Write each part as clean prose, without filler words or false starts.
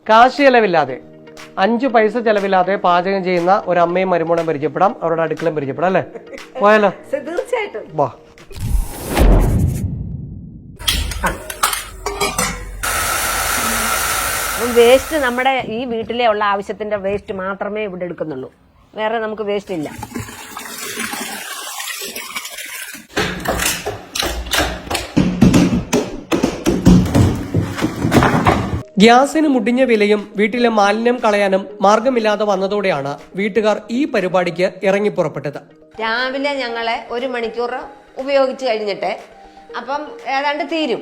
കാശ് ചെലവില്ലാതെ 5 പൈസ ചെലവില്ലാതെ പാചകം ചെയ്യുന്ന ഒരു അമ്മയും മരുമോളും പരിചയപ്പെടാം, അവരുടെ അടുക്കളയും പരിചയപ്പെടാം അല്ലേ? പോയാലോ? തീർച്ചയായിട്ടും. വാ. വേസ്റ്റ് നമ്മുടെ ഈ വീട്ടിലെ ഉള്ള ആവശ്യത്തിന്റെ വേസ്റ്റ് മാത്രമേ ഇവിടെ എടുക്കുന്നുള്ളൂ, വേറെ നമുക്ക് വേസ്റ്റ് ഇല്ല. ഗ്യാസിന് മുടിഞ്ഞ വിലയും വീട്ടിലെ മാലിന്യം കളയാനും മാർഗമില്ലാതെ വന്നതോടെയാണ് വീട്ടുകാർ ഈ പരിപാടിക്ക് ഇറങ്ങിപ്പുറപ്പെട്ടത്. രാവിലെ ഞങ്ങളെ 1 മണിക്കൂർ ഉപയോഗിച്ച് കഴിഞ്ഞിട്ട് അപ്പം ഏതാണ്ട് തീരും.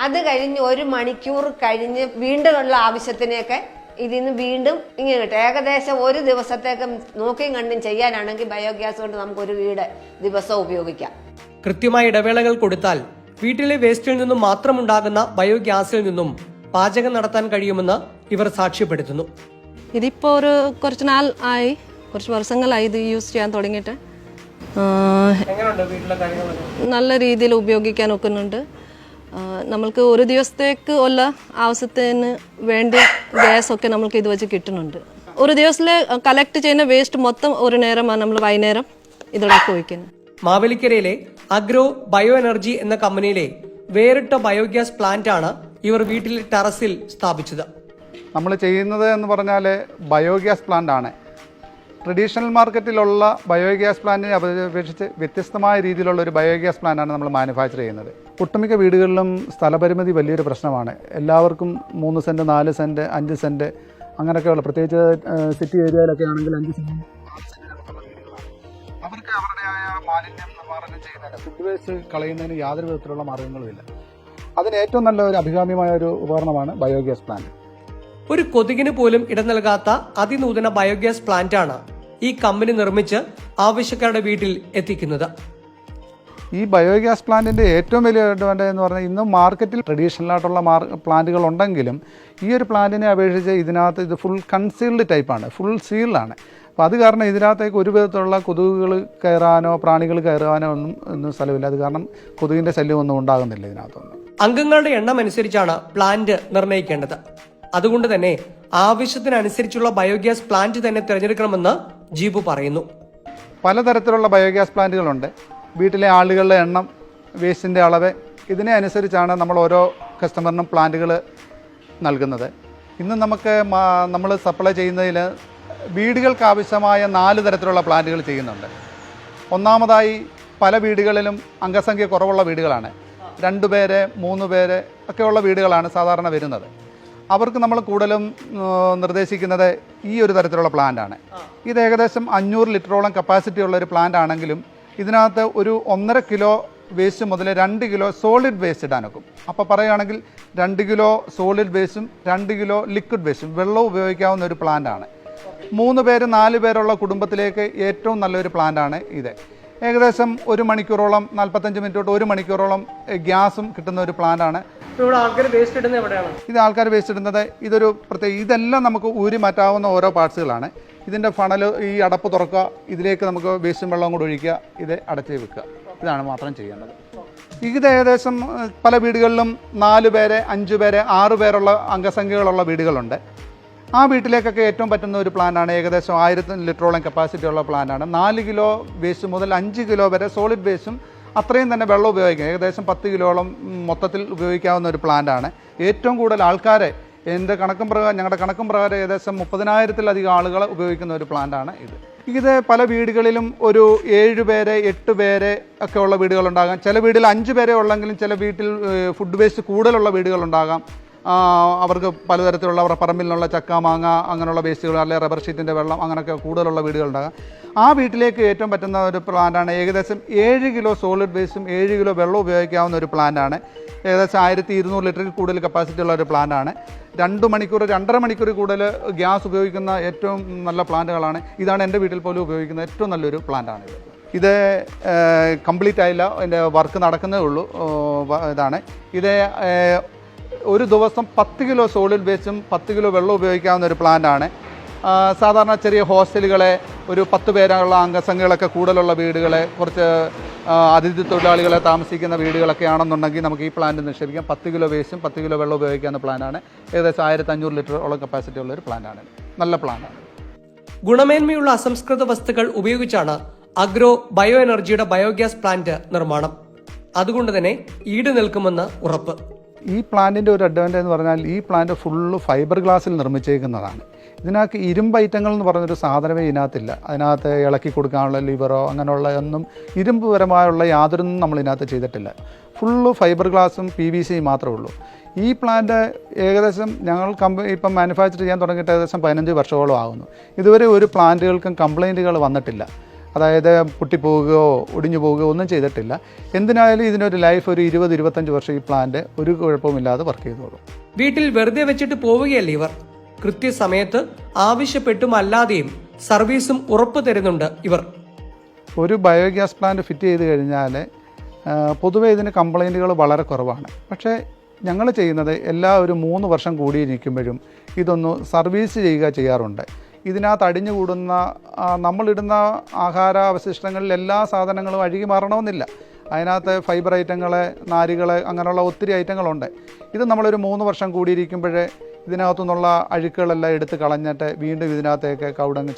അത് കഴിഞ്ഞ് 1 മണിക്കൂർ കഴിഞ്ഞ് വീണ്ടും ഉള്ള ആവശ്യത്തിനെയൊക്കെ ഇതിന്ന് വീണ്ടും ഇങ്ങനെ കിട്ടും. ഏകദേശം ഒരു ദിവസത്തേക്ക് നോക്കിയും കണ്ടും ചെയ്യാനാണെങ്കിൽ ബയോഗ്യാസ് കൊണ്ട് നമുക്കൊരു വീട് ദിവസം ഉപയോഗിക്കാം. കൃത്യമായ ഇടവേളകൾ കൊടുത്താൽ വീട്ടിലെ വേസ്റ്റിൽ നിന്നും മാത്രമുണ്ടാകുന്ന ബയോഗ്യാസിൽ നിന്നും പാചകം നടത്താൻ കഴിയുമെന്ന് ഇവർ സാക്ഷ്യപ്പെടുത്തുന്നു. ഇതിപ്പോൾ കുറച്ച് നാൾ ആയി, കുറച്ച് വർഷങ്ങളായി ഇത് യൂസ് ചെയ്യാൻ തുടങ്ങിയിട്ട്. നല്ല രീതിയിൽ ഉപയോഗിക്കാൻ ഒക്കുന്നുണ്ട്. നമ്മൾക്ക് ഒരു ദിവസത്തേക്ക് ഉള്ള ആവശ്യത്തിന് വേണ്ടി ഗ്യാസൊക്കെ നമ്മൾക്ക് ഇത് വെച്ച് കിട്ടുന്നുണ്ട്. ഒരു ദിവസത്തിൽ കളക്ട് ചെയ്യുന്ന വേസ്റ്റ് മൊത്തം ഒരു നേരമാണ് നമ്മൾ വൈകുന്നേരം ഇതിലേക്ക് ഒഴിക്കുന്നത്. മാവേലിക്കരയിലെ അഗ്രോ ബയോ എനർജി എന്ന കമ്പനിയിലെ വേറിട്ട ബയോഗ്യാസ് പ്ലാന്റ് ആണ് ഇവർ വീട്ടിൽ ടെറസിൽ സ്ഥാപിച്ചത്. നമ്മൾ ചെയ്യുന്നത് എന്ന് പറഞ്ഞാൽ ബയോഗ്യാസ് പ്ലാന്റ് ആണ്. ട്രഡീഷണൽ മാർക്കറ്റിലുള്ള ബയോഗ്യാസ് പ്ലാന്റിനെ അപേക്ഷിച്ച് വ്യത്യസ്തമായ രീതിയിലുള്ള ഒരു ബയോഗ്യാസ് പ്ലാന്റാണ് നമ്മൾ മാനുഫാക്ചർ ചെയ്യുന്നത്. ഒട്ടുമിക്ക വീടുകളിലും സ്ഥലപരിമിതി വലിയൊരു പ്രശ്നമാണ്. എല്ലാവർക്കും 3 സെൻറ്റ് 4 സെൻറ്റ് 5 സെൻറ്റ് അങ്ങനെയൊക്കെയുള്ള, പ്രത്യേകിച്ച് സിറ്റി ഏരിയയിലൊക്കെ ആണെങ്കിൽ 5 സെൻറ്റ് അവർക്ക് അവരുടേതായ മാലിന്യം നിർമ്മാർജ്ജനം ചെയ്യുന്നതിന്, ഫുഡ് വേസ്റ്റ് കളയുന്നതിന് യാതൊരു വിധത്തിലുള്ള മാർഗ്ഗങ്ങളുമില്ല. അതിന് ഏറ്റവും നല്ല ഒരു അഭികാമ്യമായ ഒരു ഉപകരണമാണ് ബയോഗ്യാസ് പ്ലാന്റ്. ഒരു കൊതുകിന് പോലും ഇടം നൽകാത്ത അതിനൂതന ബയോഗ്യാസ് പ്ലാന്റ് ആണ് ഈ കമ്പനി നിർമ്മിച്ച് ആവശ്യക്കാരുടെ വീട്ടിൽ എത്തിക്കുന്നത്. ഈ ബയോഗ്യാസ് പ്ലാന്റിൻ്റെ ഏറ്റവും വലിയ അഡ്വാൻറ്റേജ് എന്ന് പറഞ്ഞാൽ ഇന്ന് മാർക്കറ്റിൽ ട്രഡീഷണൽ ആയിട്ടുള്ള പ്ലാന്റുകൾ ഉണ്ടെങ്കിലും ഈ ഒരു പ്ലാന്റിനെ അപേക്ഷിച്ച് ഇതിനകത്ത് ഇത് ഫുൾ കൺസീൽഡ് ടൈപ്പാണ്, ഫുൾ സീൽഡാണ്. അപ്പോൾ അത് കാരണം ഇതിനകത്തേക്ക് ഒരു വിധത്തിലുള്ള കൊതുകുകൾ കയറാനോ പ്രാണികൾ കയറാനോ ഒന്നും സ്ഥലമില്ല. അത് കാരണം കൊതുകിൻ്റെ ശല്യമൊന്നും ഉണ്ടാകുന്നില്ല ഇതിനകത്തൊന്നും. അംഗങ്ങളുടെ എണ്ണം അനുസരിച്ചാണ് പ്ലാന്റ് നിർണ്ണയിക്കേണ്ടത്. അതുകൊണ്ട് തന്നെ ആവശ്യത്തിനനുസരിച്ചുള്ള ബയോഗ്യാസ് പ്ലാന്റ് തന്നെ തിരഞ്ഞെടുക്കണമെന്ന് ജീബു പറയുന്നു. പലതരത്തിലുള്ള ബയോഗ്യാസ് പ്ലാന്റുകളുണ്ട്. വീട്ടിലെ ആളുകളുടെ എണ്ണം, വേസ്റ്റിൻ്റെ അളവ്, ഇതിനെ അനുസരിച്ചാണ് നമ്മൾ ഓരോ കസ്റ്റമറിനും പ്ലാന്റുകൾ നൽകുന്നത്. ഇന്ന് നമ്മൾ സപ്ലൈ ചെയ്യുന്നതിൽ വീടുകൾക്ക് ആവശ്യമായ 4 തരത്തിലുള്ള പ്ലാന്റുകൾ ചെയ്യുന്നുണ്ട്. ഒന്നാമതായി പല വീടുകളിലും അംഗസംഖ്യ കുറവുള്ള വീടുകളാണ്. 2 പേര് 3 പേര് ഒക്കെയുള്ള വീടുകളാണ് സാധാരണ വരുന്നത്. അവർക്ക് നമ്മൾ കൂടുതലും നിർദ്ദേശിക്കുന്നത് ഈ ഒരു തരത്തിലുള്ള പ്ലാന്റാണ്. ഇത് ഏകദേശം 500 ലിറ്ററോളം കപ്പാസിറ്റി ഉള്ള ഒരു പ്ലാന്റ് ആണെങ്കിലും ഇതിനകത്ത് ഒരു 1.5 കിലോ വേസ്റ്റ് മുതൽ 2 കിലോ സോളിഡ് വേസ്റ്റ് ഇടാനൊക്കും. അപ്പോൾ പറയുകയാണെങ്കിൽ 2 കിലോ സോളിഡ് വേസ്റ്റും 2 കിലോ ലിക്വിഡ് വേസ്റ്റും വെള്ളവും ഉപയോഗിക്കാവുന്ന ഒരു പ്ലാന്റാണ്. 3 പേര് 4 പേരുള്ള കുടുംബത്തിലേക്ക് ഏറ്റവും നല്ലൊരു പ്ലാന്റാണ് ഇത്. ഏകദേശം 1 മണിക്കൂറോളം 45 മിനിറ്റ് തൊട്ട് 1 മണിക്കൂറോളം ഗ്യാസും കിട്ടുന്ന ഒരു പ്ലാന്റാണ്. ഇത് ആൾക്കാർ വേസ്റ്റ് ഇടുന്നത് ഇതൊരു പ്രത്യേക, ഇതെല്ലാം നമുക്ക് ഊരി മാറ്റാവുന്ന ഓരോ പാർട്സുകളാണ്. ഇതിൻ്റെ ഫണൽ, ഈ അടപ്പ് തുറക്കുക, ഇതിലേക്ക് നമുക്ക് വേസ്റ്റും വെള്ളവും കൂടി ഒഴിക്കുക, ഇത് അടച്ച് വെക്കുക. ഇതാണ് മാത്രം ചെയ്യേണ്ടത്. ഇത് ഏകദേശം പല വീടുകളിലും 4 പേര് 5 പേര് 6 പേരുള്ള അംഗസംഖ്യകളുള്ള വീടുകളുണ്ട്. ആ വീട്ടിലേക്കൊക്കെ ഏറ്റവും പറ്റുന്ന ഒരു പ്ലാന്റാണ്. ഏകദേശം 1000 ലിറ്ററോളം കപ്പാസിറ്റി ഉള്ള പ്ലാന്റാണ്. 4 കിലോ വേസ്റ്റ് മുതൽ 5 കിലോ വരെ സോളിഡ് വേസ്റ്റും അത്രയും തന്നെ വെള്ളം ഉപയോഗിക്കാം. ഏകദേശം 10 കിലോളം മൊത്തത്തിൽ ഉപയോഗിക്കാവുന്ന ഒരു പ്ലാന്റാണ്. ഏറ്റവും കൂടുതൽ ആൾക്കാരെ ഞങ്ങളുടെ കണക്കും പ്രകാരം ഏകദേശം 30,000-ലധികം ആളുകൾ ഉപയോഗിക്കുന്ന ഒരു പ്ലാന്റാണ് ഇത്. ഇത് പല വീടുകളിലും ഒരു 7 പേര് 8 പേര് ഒക്കെ ഉള്ള വീടുകളുണ്ടാകാം. ചില വീട്ടിൽ 5 പേരെ ഉള്ളെങ്കിലും ചില വീട്ടിൽ ഫുഡ് വേസ്റ്റ് കൂടുതലുള്ള വീടുകളുണ്ടാകാം. അവർക്ക് പലതരത്തിലുള്ള അവരുടെ പറമ്പിൽ നിന്നുള്ള ചക്ക, മാങ്ങ അങ്ങനെയുള്ള വേസ്റ്റുകൾ, അല്ലെങ്കിൽ റബ്ബർ ഷീറ്റിൻ്റെ വെള്ളം അങ്ങനെയൊക്കെ കൂടുതലുള്ള വീടുകളുണ്ടാകാം. ആ വീട്ടിലേക്ക് ഏറ്റവും പറ്റുന്ന ഒരു പ്ലാന്റാണ്. ഏകദേശം 7 കിലോ സോളിഡ് വേസ്റ്റും 7 കിലോ വെള്ളം ഉപയോഗിക്കാവുന്ന ഒരു പ്ലാന്റാണ്. ഏകദേശം 1200 ലിറ്ററിൽ കൂടുതൽ കപ്പാസിറ്റി ഉള്ള ഒരു പ്ലാന്റാണ്. 2 മണിക്കൂർ 2.5 മണിക്കൂർ കൂടുതൽ ഗ്യാസ് ഉപയോഗിക്കുന്ന ഏറ്റവും നല്ല പ്ലാന്റുകളാണ്. ഇതാണ് എൻ്റെ വീട്ടിൽ പോലും ഉപയോഗിക്കുന്ന ഏറ്റവും നല്ലൊരു പ്ലാന്റാണ് ഇത്. ഇത് കംപ്ലീറ്റ് ആയില്ല, അതിൻ്റെ വർക്ക് നടക്കുന്നേ ഉള്ളൂ. ഇതാണ് ഇത്. ഒരു ദിവസം 10 കിലോ സോളിഡ് വേസ്റ്റും 10 കിലോ വെള്ളം ഉപയോഗിക്കാവുന്ന ഒരു പ്ലാന്റാണ്. സാധാരണ ചെറിയ ഹോസ്റ്റലുകളെ, ഒരു 10 പേരുള്ള അംഗസംഖ്യകളൊക്കെ കൂടുതലുള്ള വീടുകളെ, കുറച്ച് അതിഥി തൊഴിലാളികളെ താമസിക്കുന്ന വീടുകളൊക്കെ ആണെന്നുണ്ടെങ്കിൽ നമുക്ക് ഈ പ്ലാന്റ് നിക്ഷേപിക്കാം. 10 കിലോ വേസ്റ്റും 10 കിലോ വെള്ളം ഉപയോഗിക്കാവുന്ന പ്ലാന്റാണ്. ഏകദേശം 1500 ലിറ്ററോളം കപ്പാസിറ്റി ഉള്ള ഒരു പ്ലാന്റാണ്. നല്ല പ്ലാന്റാണ്. ഗുണമേന്മയുള്ള അസംസ്കൃത വസ്തുക്കൾ ഉപയോഗിച്ചാണ് അഗ്രോ ബയോ എനർജിയുടെ ബയോഗ്യാസ് പ്ലാന്റ് നിർമ്മാണം. അതുകൊണ്ട് തന്നെ ഈട് നിൽക്കുമെന്ന് ഉറപ്പ്. ഈ പ്ലാന്റിൻ്റെ ഒരു അഡ്വാൻറ്റേജ് എന്ന് പറഞ്ഞാൽ ഈ പ്ലാന്റ് ഫുള്ള് ഫൈബർ ഗ്ലാസ്സിൽ നിർമ്മിച്ചേക്കുന്നതാണ്. ഇതിനകത്ത് ഇരുമ്പ് ഐറ്റങ്ങൾ എന്ന് പറഞ്ഞൊരു സാധനമേ ഇതിനകത്തില്ല. അതിനകത്ത് ഇളക്കി കൊടുക്കാനുള്ള ലിവറോ അങ്ങനെയുള്ള ഒന്നും ഇരുമ്പുപരമായുള്ള യാതൊന്നും നമ്മൾ ഇതിനകത്ത് ചെയ്തിട്ടില്ല. ഫുള്ള് ഫൈബർ ഗ്ലാസും PVC മാത്രമേ ഉള്ളൂ. ഈ പ്ലാന്റ് ഏകദേശം ഞങ്ങൾ ഇപ്പം മാനുഫാക്ചർ ചെയ്യാൻ തുടങ്ങിയിട്ട് ഏകദേശം 15 വർഷത്തോളം ആകുന്നു. ഇതുവരെ ഒരു പ്ലാന്റുകൾക്കും കംപ്ലൈൻറ്റുകൾ വന്നിട്ടില്ല. അതായത് പൊട്ടിപ്പോവുകയോ ഒടിഞ്ഞു പോവുകയോ ഒന്നും ചെയ്തിട്ടില്ല. എന്തിനായാലും ഇതിനൊരു ലൈഫ് ഒരു 20-25 വർഷം ഈ പ്ലാന്റ് ഒരു കുഴപ്പമില്ലാതെ വർക്ക് ചെയ്തോളും. വീട്ടിൽ വെറുതെ വെച്ചിട്ട് പോവുകയല്ല ഇവർ. കൃത്യസമയത്ത് ആവശ്യപ്പെട്ടും അല്ലാതെയും സർവീസും ഉറപ്പു തരുന്നുണ്ട് ഇവർ. ഒരു ബയോഗ്യാസ് പ്ലാന്റ് ഫിറ്റ് ചെയ്ത് കഴിഞ്ഞാൽ പൊതുവേ ഇതിന് കംപ്ലൈൻറ്റുകൾ വളരെ കുറവാണ്. പക്ഷേ ഞങ്ങൾ ചെയ്യുന്നത് ഒരു 3 വർഷം കൂടിയിരിക്കുമ്പോഴും ഇതൊന്ന് സർവീസ് ചെയ്യാറുണ്ട്. ഇതിനകത്ത് അടിഞ്ഞുകൂടുന്ന നമ്മളിടുന്ന ആഹാരാവശിഷ്ടങ്ങളിൽ എല്ലാ സാധനങ്ങളും അഴുകി മാറണമെന്നില്ല. അതിനകത്ത് ഫൈബർ ഐറ്റങ്ങൾ, നാരുകൾ, അങ്ങനെയുള്ള ഒത്തിരി ഐറ്റങ്ങളുണ്ട്. ഇത് നമ്മളൊരു 3 വർഷം കൂടിയിരിക്കുമ്പോഴേ ഇതിനകത്തു നിന്നുള്ള അഴുക്കുകളെല്ലാം എടുത്ത് കളഞ്ഞിട്ട് വീണ്ടും ഇതിനകത്തേക്ക്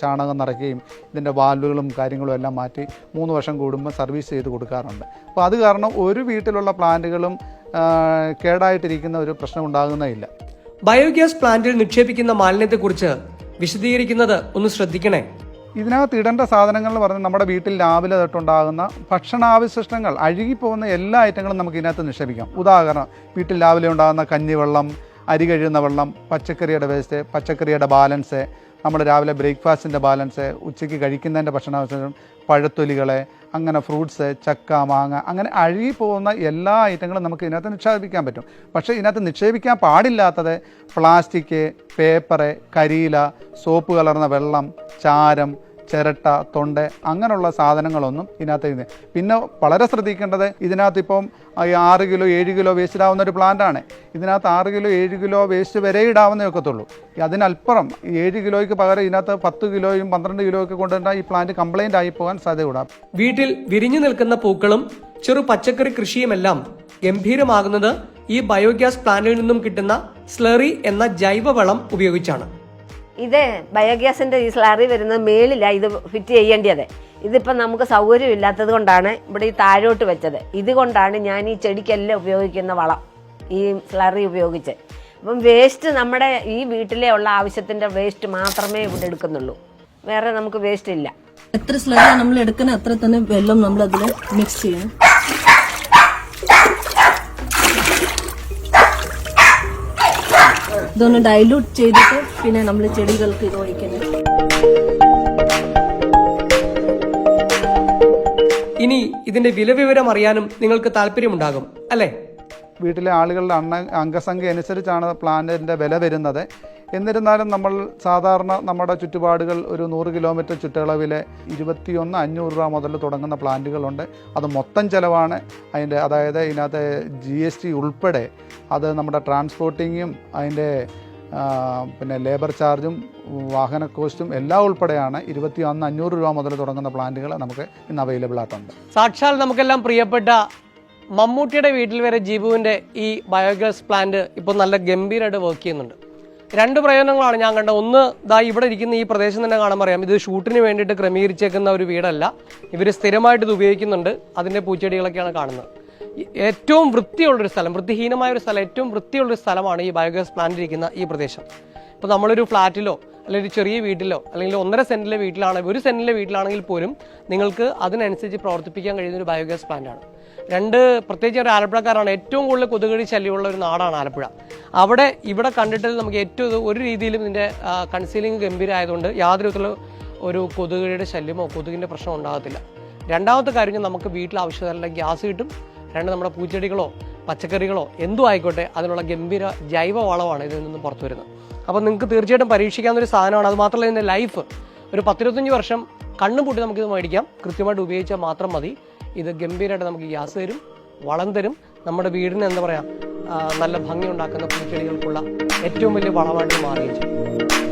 ചാണകം നിറയ്ക്കുകയും ഇതിൻ്റെ വാൽവുകളും കാര്യങ്ങളും എല്ലാം മാറ്റി 3 വർഷം കൂടുമ്പോൾ സർവീസ് ചെയ്ത് കൊടുക്കാറുണ്ട്. അപ്പോൾ അത് കാരണം ഒരു വീട്ടിലുള്ള പ്ലാന്റുകളും കേടായിട്ടിരിക്കുന്ന ഒരു പ്രശ്നം ഉണ്ടാകുന്നേയില്ല. ബയോഗ്യാസ് പ്ലാന്റിൽ നിക്ഷേപിക്കുന്ന മാലിന്യത്തെക്കുറിച്ച് വിശദീകരിക്കുന്നത് ഒന്ന് ശ്രദ്ധിക്കണേ. ഇതിനകത്ത് ഇടേണ്ട സാധനങ്ങൾ എന്ന് പറഞ്ഞാൽ നമ്മുടെ വീട്ടിൽ രാവിലെ തൊട്ടുണ്ടാകുന്ന ഭക്ഷണാവശിഷ്ടങ്ങൾ, അഴുകിപ്പോകുന്ന എല്ലാ ഐറ്റങ്ങളും നമുക്ക് ഇതിനകത്ത് നിക്ഷേപിക്കാം. ഉദാഹരണം, വീട്ടിൽ രാവിലെ ഉണ്ടാകുന്ന കഞ്ഞിവെള്ളം, അരി കഴുകുന്ന വെള്ളം, പച്ചക്കറിയുടെ വേസ്റ്റ്, പച്ചക്കറിയുടെ ബാലൻസ്, നമ്മൾ രാവിലെ ബ്രേക്ക്ഫാസ്റ്റിൻ്റെ ബാലൻസ്, ഉച്ചയ്ക്ക് കഴിക്കുന്നതിൻ്റെ ഭക്ഷണാവശിഷ്ടം, പഴത്തൊലികളെ, അങ്ങനെ ഫ്രൂട്ട്സ്, ചക്ക, മാങ്ങ, അങ്ങനെ അഴുകി പോകുന്ന എല്ലാ ഐറ്റങ്ങളും നമുക്ക് ഇതിനകത്ത് നിക്ഷേപിക്കാൻ പറ്റും. പക്ഷേ ഇതിനകത്ത് നിക്ഷേപിക്കാൻ പാടില്ലാത്തത് പ്ലാസ്റ്റിക്, പേപ്പറ്, കരിയില, സോപ്പ് കലർന്ന വെള്ളം, ചാരം, ചിരട്ട, തൊണ്ട, അങ്ങനെയുള്ള സാധനങ്ങളൊന്നും ഇതിനകത്ത്. പിന്നെ വളരെ ശ്രദ്ധിക്കേണ്ടത്, ഇതിനകത്ത് ഇപ്പം 6 കിലോ 7 കിലോ വേസ്റ്റ് ഇടാവുന്ന ഒരു പ്ലാന്റാണ്. ഇതിനകത്ത് 6 കിലോ 7 കിലോ വേസ്റ്റ് വരെ ഇടാവുന്നേ ഒക്കത്തുള്ളൂ. അതിനൽപ്പുറം 7 കിലോയ്ക്ക് പകരം ഇതിനകത്ത് 10 കിലോയും 12 കിലോ ഒക്കെ കൊണ്ടുവന്നാൽ ഈ പ്ലാന്റ് കംപ്ലൈൻ്റ് ആയി പോകാൻ സാധ്യതയുണ്ടാകും. വീട്ടിൽ വിരിഞ്ഞു നിൽക്കുന്ന പൂക്കളും ചെറു പച്ചക്കറി കൃഷിയുമെല്ലാം ഗംഭീരമാകുന്നത് ഈ ബയോഗ്യാസ് പ്ലാന്റിൽ നിന്നും കിട്ടുന്ന സ്ലറി എന്ന ജൈവവളം ഉപയോഗിച്ചാണ്. ഇത് ബയോഗ്യാസിന്റെ ഈ സ്ലറി വരുന്നത് മേളിലാണ് ഇത് ഫിറ്റ് ചെയ്യേണ്ടത്. ഇതിപ്പോൾ നമുക്ക് സൗകര്യമില്ലാത്തത് കൊണ്ടാണ് ഇവിടെ ഈ താഴോട്ട് വെച്ചത്. ഇതുകൊണ്ടാണ് ഞാൻ ഈ ചെടിക്കെല്ലാം ഉപയോഗിക്കുന്ന വളം ഈ സ്ലറി ഉപയോഗിച്ച്. അപ്പം വേസ്റ്റ് നമ്മുടെ ഈ വീട്ടിലെ ഉള്ള ആവശ്യത്തിൻ്റെ വേസ്റ്റ് മാത്രമേ ഇവിടെ എടുക്കുന്നുള്ളൂ, വേറെ നമുക്ക് വേസ്റ്റ് ഇല്ല. എത്ര സ്ലറി നമ്മൾ എടുക്കുന്ന അത്ര തന്നെ വെള്ളം നമ്മൾ അതിൽ മിക്സ് ചെയ്യണം. ഇതൊന്ന് ഡൈല്യൂട്ട് ചെയ്തിട്ട് പിന്നെ നമ്മൾ ചെടികൾക്ക് ഇത് ഒഴിക്കണം. ഇനി ഇതിന്റെ വിലവിവരം അറിയാനും നിങ്ങൾക്ക് താല്പര്യമുണ്ടാകും അല്ലേ? വീട്ടിലെ ആളുകളുടെ അംഗസംഖ്യ അനുസരിച്ചാണ് പ്ലാന്റിൻ്റെ വില വരുന്നത്. എന്നിരുന്നാലും നമ്മൾ സാധാരണ നമ്മുടെ ചുറ്റുപാടുകൾ ഒരു 100 കിലോമീറ്റർ ചുറ്റളവിൽ 21,500 രൂപ മുതൽ തുടങ്ങുന്ന പ്ലാന്റുകളുണ്ട്. അത് മൊത്തം ചിലവാണ് അതിൻ്റെ, അതായത് ഇതിനകത്ത് GST ഉൾപ്പെടെ, അത് നമ്മുടെ ട്രാൻസ്പോർട്ടിങ്ങും അതിൻ്റെ പിന്നെ ലേബർ ചാർജും വാഹന കോസ്റ്റും എല്ലാം ഉൾപ്പെടെയാണ് 21,500 രൂപ മുതൽ തുടങ്ങുന്ന പ്ലാന്റുകൾ നമുക്ക് ഇന്ന് അവൈലബിൾ ആയിട്ടുണ്ട്. സാക്ഷാൽ നമുക്കെല്ലാം പ്രിയപ്പെട്ട മമ്മൂട്ടിയുടെ വീട്ടിൽ വരെ ജീബുവിൻ്റെ ഈ ബയോഗ്യാസ് പ്ലാന്റ് ഇപ്പോൾ നല്ല ഗംഭീരമായിട്ട് വർക്ക് ചെയ്യുന്നുണ്ട്. 2 പ്രയോജനങ്ങളാണ് ഞാൻ കണ്ടത്. ഒന്ന്, ഇവിടെ ഇരിക്കുന്ന ഈ പ്രദേശം തന്നെ കാണാൻ പറയാം, ഇത് ഷൂട്ടിന് വേണ്ടിയിട്ട് ക്രമീകരിച്ചേക്കുന്ന ഒരു വീടല്ല. ഇവർ സ്ഥിരമായിട്ട് ഇത് ഉപയോഗിക്കുന്നുണ്ട്. അതിൻ്റെ പൂച്ചെടികളൊക്കെയാണ് കാണുന്നത്. ഏറ്റവും വൃത്തിയുള്ളൊരു സ്ഥലം, വൃത്തിഹീനമായ ഒരു സ്ഥലം, ഏറ്റവും വൃത്തിയുള്ളൊരു സ്ഥലമാണ് ഈ ബയോഗ്യാസ് പ്ലാന്റ് ഇരിക്കുന്ന ഈ പ്രദേശം. ഇപ്പോൾ നമ്മളൊരു ഫ്ലാറ്റിലോ അല്ലെങ്കിൽ ഒരു ചെറിയ വീട്ടിലോ അല്ലെങ്കിൽ 1.5 സെൻറ്റിലെ വീട്ടിലാണ്, 1 സെൻറ്റിലെ വീട്ടിലാണെങ്കിൽ പോലും നിങ്ങൾക്ക് അതിനനുസരിച്ച് പ്രവർത്തിപ്പിക്കാൻ കഴിയുന്ന ഒരു ബയോഗ്യാസ് പ്ലാന്റാണ്. പ്രത്യേകിച്ച് ഒരു ആലപ്പുഴക്കാരാണ്, ഏറ്റവും കൂടുതൽ കൊതുകടി ശല്യമുള്ള ഒരു നാടാണ് ആലപ്പുഴ. ഇവിടെ കണ്ടിട്ട് നമുക്ക് ഏറ്റവും ഒരു രീതിയിലും ഇതിൻ്റെ കൺസീലിംഗ് ഗംഭീരമായതുകൊണ്ട് യാതൊരു വിധത്തിലുള്ള ഒരു കൊതുകടിയുടെ ശല്യമോ കൊതുകിൻ്റെ പ്രശ്നം ഉണ്ടാകത്തില്ല. രണ്ടാമത്തെ കാര്യം, നമുക്ക് വീട്ടിൽ ആവശ്യമുള്ള ഗ്യാസ് കിട്ടും. 2, നമ്മുടെ പൂച്ചെടികളോ പച്ചക്കറികളോ എന്തും ആയിക്കോട്ടെ അതിനുള്ള ഗംഭീര ജൈവ വളമാണ് ഇതിൽ നിന്ന് പുറത്തു വരുന്നത്. അപ്പോൾ നിങ്ങൾക്ക് തീർച്ചയായിട്ടും പരീക്ഷിക്കാവുന്നൊരു സാധനമാണ്. അത് മാത്രമല്ല ഇതിൻ്റെ ലൈഫ് ഒരു 10-25 വർഷം കണ്ണും പൂട്ടി നമുക്കിത് മേടിക്കാം. കൃത്യമായിട്ട് ഉപയോഗിച്ചാൽ മാത്രം മതി. ഇത് ഗംഭീരമായിട്ട് നമുക്ക് ഗ്യാസ് തരും, വളം തരും. നമ്മുടെ വീടിന് എന്താ പറയുക, നല്ല ഭംഗി ഉണ്ടാക്കുന്ന പൂച്ചെടികൾക്കുള്ള ഏറ്റവും വലിയ വളമായിട്ട് മാറുകയും ചെയ്യും.